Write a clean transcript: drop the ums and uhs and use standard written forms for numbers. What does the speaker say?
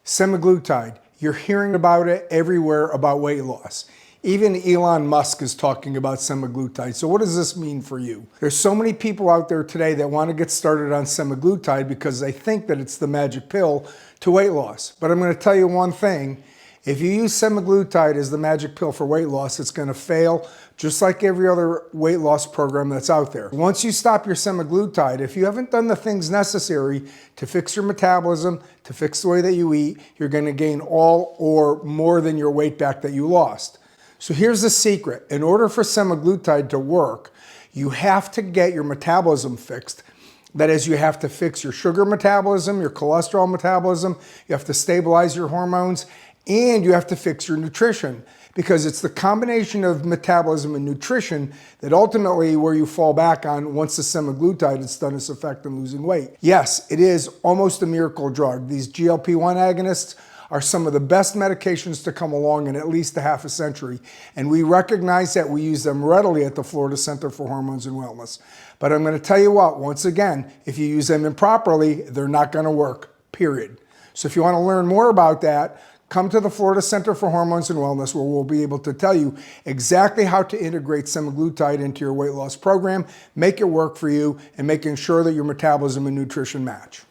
Semaglutide, you're hearing about it everywhere about weight loss. Even Elon Musk is talking about semaglutide. So what does this mean for you? There's so many people out there today that want to get started on semaglutide because they think that it's the magic pill to weight loss. But I'm going to tell you one thing. If you use semaglutide as the magic pill for weight loss, it's going to fail just like every other weight loss program that's out there. Once you stop your semaglutide, if you haven't done the things necessary to fix your metabolism, to fix the way that you eat, you're going to gain all or more than your weight back that you lost. So here's the secret. In order for semaglutide to work, you have to get your metabolism fixed. That is, you have to fix your sugar metabolism, your cholesterol metabolism, you have to stabilize your hormones, and you have to fix your nutrition, because it's the combination of metabolism and nutrition that ultimately where you fall back on once the semaglutide has done its effect in losing weight. Yes, it is almost a miracle drug. These GLP-1 agonists are some of the best medications to come along in at least a half a century. And we recognize that. We use them readily at the Florida Center for Hormones and Wellness. But I'm going to tell you what, once again, if you use them improperly, they're not going to work, period. So if you want to learn more about that, come to the Florida Center for Hormones and Wellness, where we'll be able to tell you exactly how to integrate semaglutide into your weight loss program, make it work for you, and making sure that your metabolism and nutrition match.